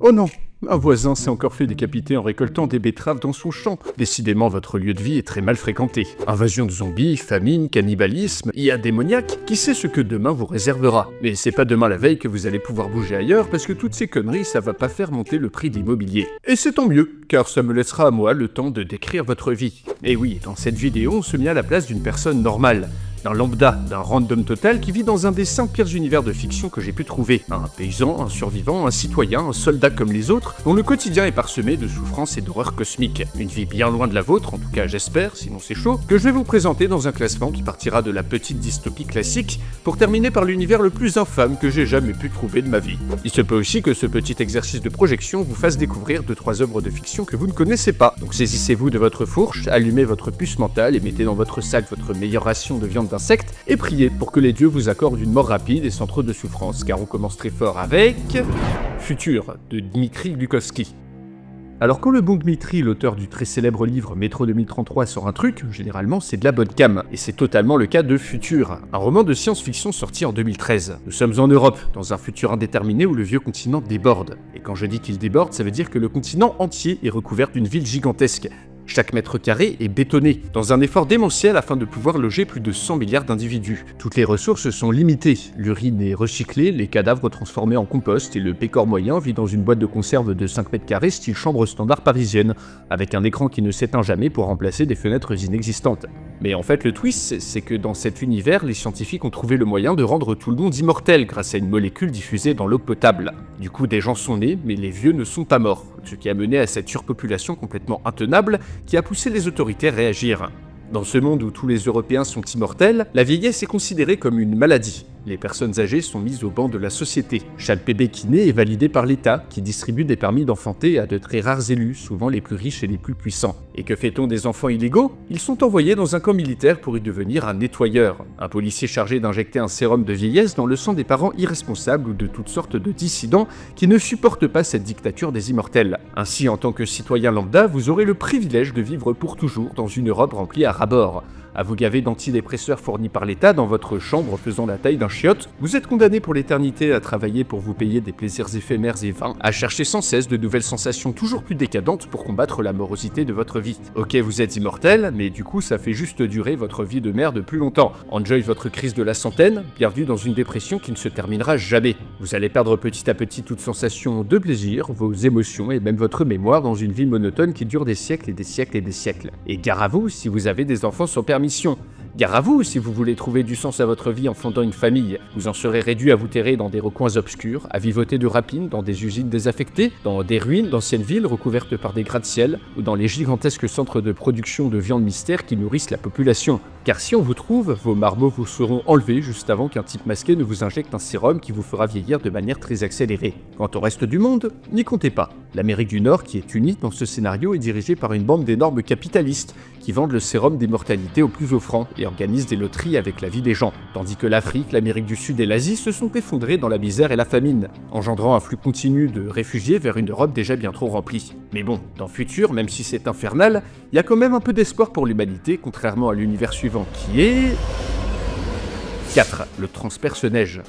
Oh non, un voisin s'est encore fait décapiter en récoltant des betteraves dans son champ. Décidément, votre lieu de vie est très mal fréquenté. Invasion de zombies, famine, cannibalisme, IA démoniaque, qui sait ce que demain vous réservera. Mais c'est pas demain la veille que vous allez pouvoir bouger ailleurs, parce que toutes ces conneries, ça va pas faire monter le prix de l'immobilier. Et c'est tant mieux, car ça me laissera à moi le temps de décrire votre vie. Et oui, dans cette vidéo, on se met à la place d'une personne normale. D'un lambda, d'un random total qui vit dans un des 5 pires univers de fiction que j'ai pu trouver. Un paysan, un survivant, un citoyen, un soldat comme les autres, dont le quotidien est parsemé de souffrances et d'horreurs cosmiques. Une vie bien loin de la vôtre, en tout cas j'espère, sinon c'est chaud, que je vais vous présenter dans un classement qui partira de la petite dystopie classique pour terminer par l'univers le plus infâme que j'ai jamais pu trouver de ma vie. Il se peut aussi que ce petit exercice de projection vous fasse découvrir 2-3 œuvres de fiction que vous ne connaissez pas. Donc saisissez-vous de votre fourche, allumez votre puce mentale et mettez dans votre sac votre meilleure ration de viande d'insectes et priez pour que les dieux vous accordent une mort rapide et sans trop de souffrance, car on commence très fort avec... Futur, de Dmitri Glukhovsky. Alors quand le bon Dmitri, l'auteur du très célèbre livre Métro 2033, sort un truc, généralement c'est de la bonne cam, et c'est totalement le cas de Futur, un roman de science-fiction sorti en 2013. Nous sommes en Europe, dans un futur indéterminé où le vieux continent déborde. Et quand je dis qu'il déborde, ça veut dire que le continent entier est recouvert d'une ville gigantesque. Chaque mètre carré est bétonné, dans un effort démentiel afin de pouvoir loger plus de 100 milliards d'individus. Toutes les ressources sont limitées, l'urine est recyclée, les cadavres transformés en compost et le pécor moyen vit dans une boîte de conserve de 5 mètres carrés style chambre standard parisienne, avec un écran qui ne s'éteint jamais pour remplacer des fenêtres inexistantes. Mais en fait le twist, c'est que dans cet univers, les scientifiques ont trouvé le moyen de rendre tout le monde immortel grâce à une molécule diffusée dans l'eau potable. Du coup des gens sont nés, mais les vieux ne sont pas morts, ce qui a mené à cette surpopulation complètement intenable qui a poussé les autorités à réagir. Dans ce monde où tous les Européens sont immortels, la vieillesse est considérée comme une maladie. Les personnes âgées sont mises au banc de la société. Chaque bébé qui naît est validé par l'État, qui distribue des permis d'enfanter à de très rares élus, souvent les plus riches et les plus puissants. Et que fait-on des enfants illégaux? Ils sont envoyés dans un camp militaire pour y devenir un nettoyeur. Un policier chargé d'injecter un sérum de vieillesse dans le sang des parents irresponsables ou de toutes sortes de dissidents qui ne supportent pas cette dictature des immortels. Ainsi, en tant que citoyen lambda, vous aurez le privilège de vivre pour toujours dans une Europe remplie à ras-bord. À vous gaver d'antidépresseurs fournis par l'État dans votre chambre faisant la taille d'un chiotte, vous êtes condamné pour l'éternité à travailler pour vous payer des plaisirs éphémères et vains, à chercher sans cesse de nouvelles sensations toujours plus décadentes pour combattre la morosité de votre vie. Ok, vous êtes immortel, mais du coup ça fait juste durer votre vie de merde plus longtemps. Enjoy votre crise de la centaine, bienvenue dans une dépression qui ne se terminera jamais. Vous allez perdre petit à petit toute sensation de plaisir, vos émotions et même votre mémoire dans une vie monotone qui dure des siècles et des siècles et des siècles. Et gare à vous si vous avez des enfants sans permission. Gare à vous si vous voulez trouver du sens à votre vie en fondant une famille. Vous en serez réduit à vous terrer dans des recoins obscurs, à vivoter de rapines dans des usines désaffectées, dans des ruines d'anciennes villes recouvertes par des gratte-ciel, ou dans les gigantesques centres de production de viande mystère qui nourrissent la population. Car si on vous trouve, vos marmots vous seront enlevés juste avant qu'un type masqué ne vous injecte un sérum qui vous fera vieillir de manière très accélérée. Quant au reste du monde, n'y comptez pas. L'Amérique du Nord, qui est unie dans ce scénario, est dirigée par une bande d'énormes capitalistes qui vendent le sérum d'immortalité au plus offrant et organisent des loteries avec la vie des gens, tandis que l'Afrique, l'Amérique du Sud et l'Asie se sont effondrés dans la misère et la famine, engendrant un flux continu de réfugiés vers une Europe déjà bien trop remplie. Mais bon, dans Futur, même si c'est infernal, il y a quand même un peu d'espoir pour l'humanité, contrairement à l'univers suivant qui est... 4. Le transperce-neige.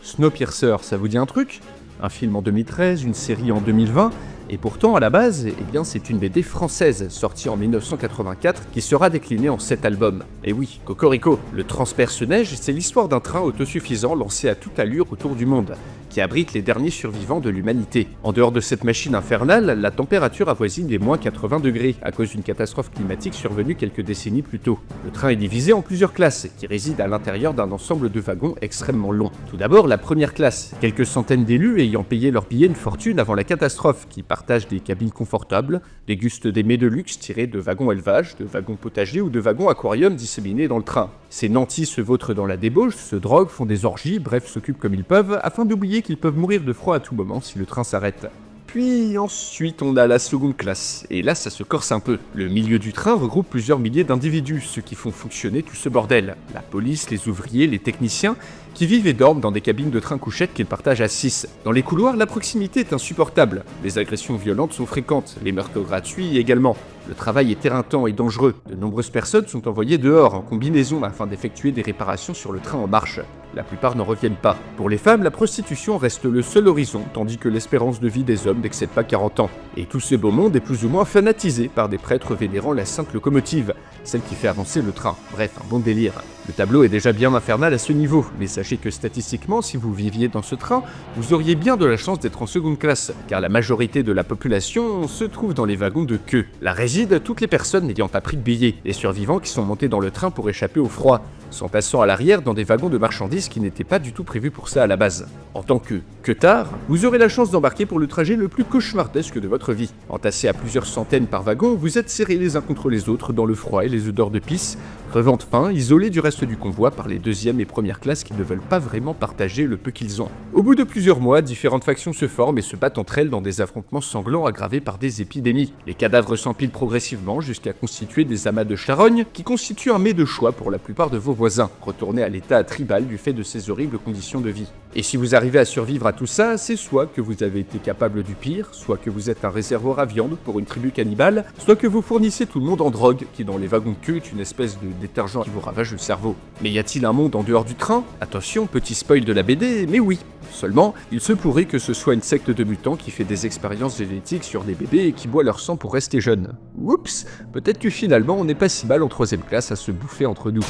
Snowpiercer, ça vous dit un truc? Un film en 2013, une série en 2020, et pourtant, à la base, eh bien, c'est une BD française, sortie en 1984, qui sera déclinée en 7 albums. Et oui, Cocorico, le transperce-neige, c'est l'histoire d'un train autosuffisant lancé à toute allure autour du monde, qui abrite les derniers survivants de l'humanité. En dehors de cette machine infernale, la température avoisine les moins 80 degrés, à cause d'une catastrophe climatique survenue quelques décennies plus tôt. Le train est divisé en plusieurs classes, qui résident à l'intérieur d'un ensemble de wagons extrêmement longs. Tout d'abord, la première classe, quelques centaines d'élus ayant payé leur billet une fortune avant la catastrophe, qui partagent des cabines confortables, dégustent des mets de luxe tirés de wagons élevage, de wagons potagers ou de wagons aquarium disséminés dans le train. Ces nantis se vautrent dans la débauche, se droguent, font des orgies, bref s'occupent comme ils peuvent, afin d'oublier qu'ils peuvent mourir de froid à tout moment si le train s'arrête. Puis ensuite on a la seconde classe, et là ça se corse un peu. Le milieu du train regroupe plusieurs milliers d'individus, ceux qui font fonctionner tout ce bordel. La police, les ouvriers, les techniciens, qui vivent et dorment dans des cabines de train couchettes qu'ils partagent à 6. Dans les couloirs, la proximité est insupportable. Les agressions violentes sont fréquentes, les meurtres gratuits également. Le travail est éreintant et dangereux. De nombreuses personnes sont envoyées dehors en combinaison afin d'effectuer des réparations sur le train en marche. la plupart n'en reviennent pas. Pour les femmes, la prostitution reste le seul horizon, tandis que l'espérance de vie des hommes n'excède pas 40 ans. Et tout ce beau monde est plus ou moins fanatisé par des prêtres vénérant la sainte locomotive, celle qui fait avancer le train. Bref, un bon délire. Le tableau est déjà bien infernal à ce niveau, mais sachez que statistiquement, si vous viviez dans ce train, vous auriez bien de la chance d'être en seconde classe, car la majorité de la population se trouve dans les wagons de queue. Là résident toutes les personnes n'ayant pas pris de billets, les survivants qui sont montés dans le train pour échapper au froid, s'en passant à l'arrière dans des wagons de marchandises qui n'étaient pas du tout prévus pour ça à la base. En tant que queutard, vous aurez la chance d'embarquer pour le trajet le plus cauchemardesque de votre vie. Entassés à plusieurs centaines par wagon, vous êtes serrés les uns contre les autres dans le froid et les odeurs de pisse, crevant de faim, isolés du reste du convoi par les deuxième et première classes qui ne veulent pas vraiment partager le peu qu'ils ont. Au bout de plusieurs mois, différentes factions se forment et se battent entre elles dans des affrontements sanglants aggravés par des épidémies. Les cadavres s'empilent progressivement jusqu'à constituer des amas de charognes qui constituent un mets de choix pour la plupart de vos voisins, retournés à l'état tribal du fait de ces horribles conditions de vie. Et si vous arrivez à survivre à tout ça, c'est soit que vous avez été capable du pire, soit que vous êtes un réservoir à viande pour une tribu cannibale, soit que vous fournissez tout le monde en drogue, qui dans les wagons de queue est une espèce de détergent qui vous ravage le cerveau. Mais y a-t-il un monde en dehors du train? Attention, petit spoil de la BD, mais oui. Seulement, il se pourrait que ce soit une secte de mutants qui fait des expériences génétiques sur des bébés et qui boit leur sang pour rester jeune. Oups, peut-être que finalement on n'est pas si mal en 3ème classe à se bouffer entre nous.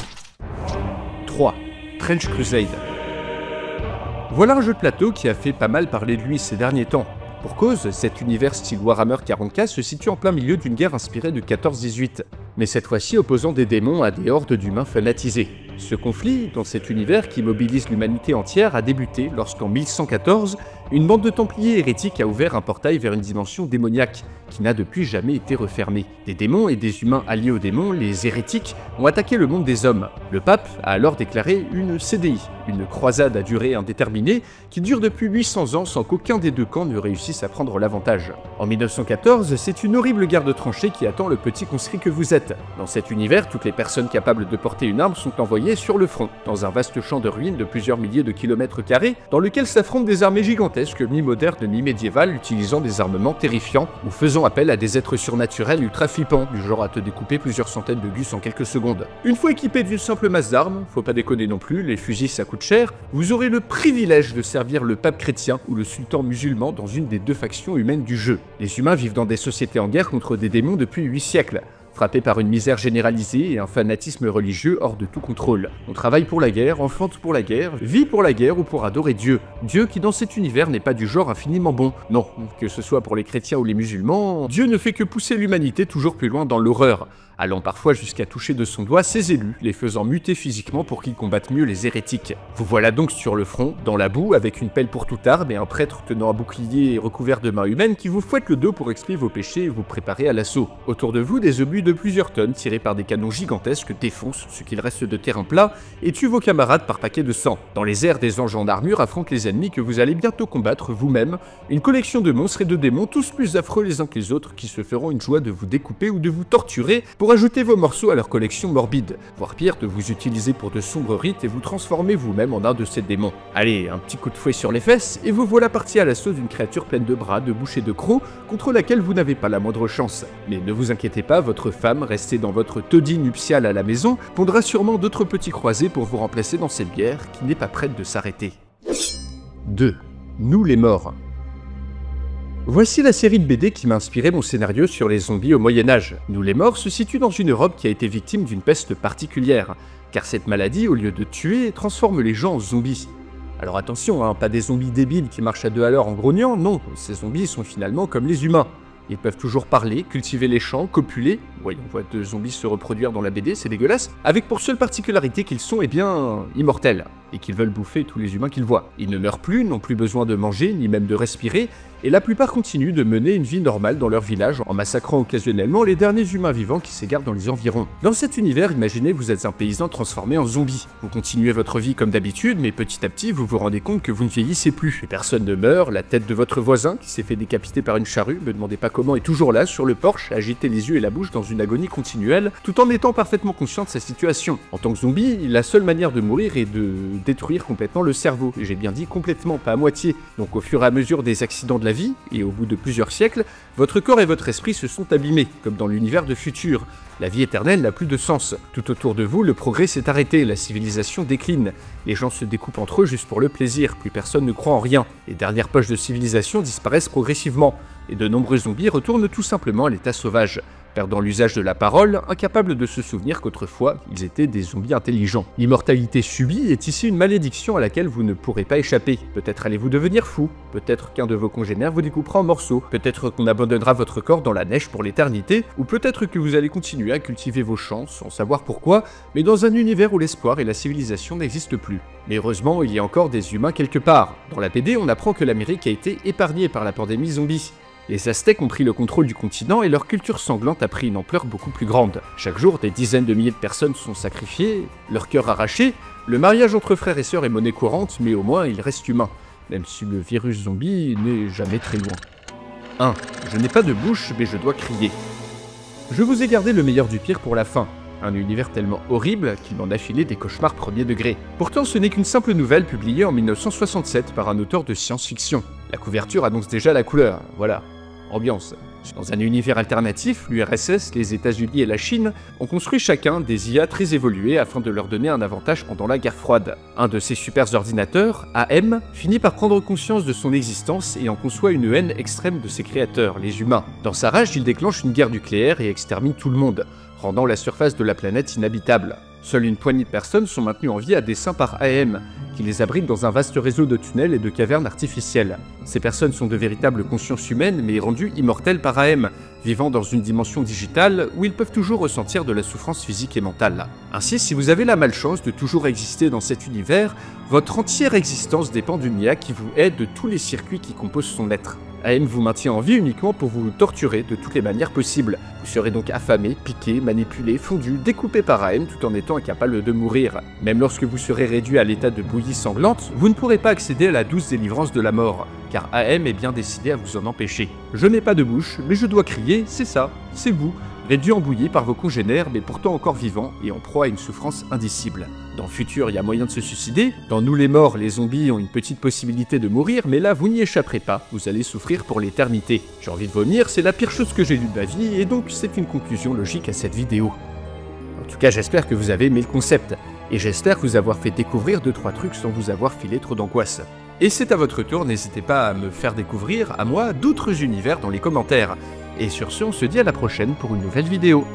3. Trench Crusade. Voilà un jeu de plateau qui a fait pas mal parler de lui ces derniers temps. Pour cause, cet univers style Warhammer 40K se situe en plein milieu d'une guerre inspirée de 14-18, mais cette fois-ci opposant des démons à des hordes d'humains fanatisés. Ce conflit, dans cet univers qui mobilise l'humanité entière, a débuté lorsqu'en 1114, une bande de Templiers hérétiques a ouvert un portail vers une dimension démoniaque, qui n'a depuis jamais été refermée. Des démons et des humains alliés aux démons, les hérétiques, ont attaqué le monde des hommes. Le pape a alors déclaré une CDI, une croisade à durée indéterminée, qui dure depuis 800 ans sans qu'aucun des deux camps ne réussisse à prendre l'avantage. En 1914, c'est une horrible guerre de tranchées qui attend le petit conscrit que vous êtes. Dans cet univers, toutes les personnes capables de porter une arme sont envoyées sur le front, dans un vaste champ de ruines de plusieurs milliers de kilomètres carrés, dans lequel s'affrontent des armées gigantesques, mi-modernes, mi-médiévales, utilisant des armements terrifiants, ou faisant appel à des êtres surnaturels ultra flippants, du genre à te découper plusieurs centaines de gus en quelques secondes. Une fois équipé d'une simple masse d'armes, faut pas déconner non plus, les fusils ça coûte cher, vous aurez le privilège de servir le pape chrétien ou le sultan musulman dans une des deux factions humaines du jeu. Les humains vivent dans des sociétés en guerre contre des démons depuis 8 siècles. Frappés par une misère généralisée et un fanatisme religieux hors de tout contrôle. On travaille pour la guerre, enfante pour la guerre, vit pour la guerre ou pour adorer Dieu. Dieu qui dans cet univers n'est pas du genre infiniment bon. Non, que ce soit pour les chrétiens ou les musulmans, Dieu ne fait que pousser l'humanité toujours plus loin dans l'horreur, allant parfois jusqu'à toucher de son doigt ses élus, les faisant muter physiquement pour qu'ils combattent mieux les hérétiques. Vous voilà donc sur le front, dans la boue, avec une pelle pour toute arme et un prêtre tenant un bouclier recouvert de mains humaines qui vous fouette le dos pour expier vos péchés et vous préparer à l'assaut. Autour de vous, des obus de plusieurs tonnes tirés par des canons gigantesques défoncent ce qu'il reste de terrain plat et tuent vos camarades par paquets de sang. Dans les airs, des anges en armure affrontent les ennemis que vous allez bientôt combattre vous-même, une collection de monstres et de démons tous plus affreux les uns que les autres qui se feront une joie de vous découper ou de vous torturer pour ajouter vos morceaux à leur collection morbide, voire pire de vous utiliser pour de sombres rites et vous transformer vous-même en un de ces démons. Allez, un petit coup de fouet sur les fesses et vous voilà parti à l'assaut d'une créature pleine de bras, de bouches et de crocs contre laquelle vous n'avez pas la moindre chance. Mais ne vous inquiétez pas, votre femme, restée dans votre taudis nuptial à la maison, pondra sûrement d'autres petits croisés pour vous remplacer dans cette bière qui n'est pas prête de s'arrêter. 2. Nous les morts. Voici la série de BD qui m'a inspiré mon scénario sur les zombies au Moyen-Âge. Nous les morts se situe dans une Europe qui a été victime d'une peste particulière, car cette maladie, au lieu de tuer, transforme les gens en zombies. Alors attention, hein, pas des zombies débiles qui marchent à deux à l'heure en grognant, non, ces zombies sont finalement comme les humains. Ils peuvent toujours parler, cultiver les champs, copuler. Ouais, on voit deux zombies se reproduire dans la BD, c'est dégueulasse. Avec pour seule particularité qu'ils sont, immortels. Et qu'ils veulent bouffer tous les humains qu'ils voient. Ils ne meurent plus, n'ont plus besoin de manger, ni même de respirer, et la plupart continuent de mener une vie normale dans leur village en massacrant occasionnellement les derniers humains vivants qui s'égarent dans les environs. Dans cet univers, imaginez vous êtes un paysan transformé en zombie. Vous continuez votre vie comme d'habitude, mais petit à petit vous vous rendez compte que vous ne vieillissez plus. Et personne ne meurt, la tête de votre voisin qui s'est fait décapiter par une charrue, me demandez pas comment, est toujours là, sur le porche, à agiter les yeux et la bouche dans une agonie continuelle, tout en étant parfaitement conscient de sa situation. En tant que zombie, la seule manière de mourir est de détruire complètement le cerveau. J'ai bien dit complètement, pas à moitié. Donc au fur et à mesure des accidents de la vie, et au bout de plusieurs siècles, votre corps et votre esprit se sont abîmés, comme dans l'univers de Futur. La vie éternelle n'a plus de sens. Tout autour de vous, le progrès s'est arrêté, la civilisation décline. Les gens se découpent entre eux juste pour le plaisir, plus personne ne croit en rien. Les dernières poches de civilisation disparaissent progressivement, et de nombreux zombies retournent tout simplement à l'état sauvage, perdant l'usage de la parole, incapables de se souvenir qu'autrefois, ils étaient des zombies intelligents. L'immortalité subie est ici une malédiction à laquelle vous ne pourrez pas échapper. Peut-être allez-vous devenir fou, peut-être qu'un de vos congénères vous découpera en morceaux, peut-être qu'on abandonnera votre corps dans la neige pour l'éternité, ou peut-être que vous allez continuer à cultiver vos champs sans savoir pourquoi, mais dans un univers où l'espoir et la civilisation n'existent plus. Mais heureusement, il y a encore des humains quelque part. Dans la BD, on apprend que l'Amérique a été épargnée par la pandémie zombie. Les Aztèques ont pris le contrôle du continent et leur culture sanglante a pris une ampleur beaucoup plus grande. Chaque jour, des dizaines de milliers de personnes sont sacrifiées, leur cœur arraché. Le mariage entre frères et sœurs est monnaie courante, mais au moins il reste humain, même si le virus zombie n'est jamais très loin. 1. Je n'ai pas de bouche, mais je dois crier. Je vous ai gardé le meilleur du pire pour la fin. Un univers tellement horrible qu'il m'en a filé des cauchemars premier degré. Pourtant, ce n'est qu'une simple nouvelle publiée en 1967 par un auteur de science-fiction. La couverture annonce déjà la couleur, voilà. Ambiance. Dans un univers alternatif, l'URSS, les États-Unis et la Chine ont construit chacun des IA très évolués afin de leur donner un avantage pendant la guerre froide. Un de ces super ordinateurs, AM, finit par prendre conscience de son existence et en conçoit une haine extrême de ses créateurs, les humains. Dans sa rage, il déclenche une guerre nucléaire et extermine tout le monde, rendant la surface de la planète inhabitable. Seule une poignée de personnes sont maintenues en vie à dessein par AM, qui les abrite dans un vaste réseau de tunnels et de cavernes artificielles. Ces personnes sont de véritables consciences humaines, mais rendues immortelles par AM, vivant dans une dimension digitale où ils peuvent toujours ressentir de la souffrance physique et mentale. Ainsi, si vous avez la malchance de toujours exister dans cet univers, votre entière existence dépend d'une IA qui vous aide de tous les circuits qui composent son être. AM vous maintient en vie uniquement pour vous torturer de toutes les manières possibles. Vous serez donc affamé, piqué, manipulé, fondu, découpé par AM tout en étant incapable de mourir. Même lorsque vous serez réduit à l'état de bouillie sanglante, vous ne pourrez pas accéder à la douce délivrance de la mort, car AM est bien décidé à vous en empêcher. Je n'ai pas de bouche, mais je dois crier, c'est ça, c'est vous, réduit en bouillie par vos congénères, mais pourtant encore vivant et en proie à une souffrance indicible. Dans le futur, il y a moyen de se suicider. Dans Nous les morts, les zombies ont une petite possibilité de mourir, mais là, vous n'y échapperez pas. Vous allez souffrir pour l'éternité. J'ai envie de vomir, c'est la pire chose que j'ai lue de ma vie, et donc c'est une conclusion logique à cette vidéo. En tout cas, j'espère que vous avez aimé le concept, et j'espère vous avoir fait découvrir 2-3 trucs sans vous avoir filé trop d'angoisse. Et c'est à votre tour, n'hésitez pas à me faire découvrir, à moi, d'autres univers dans les commentaires. Et sur ce, on se dit à la prochaine pour une nouvelle vidéo.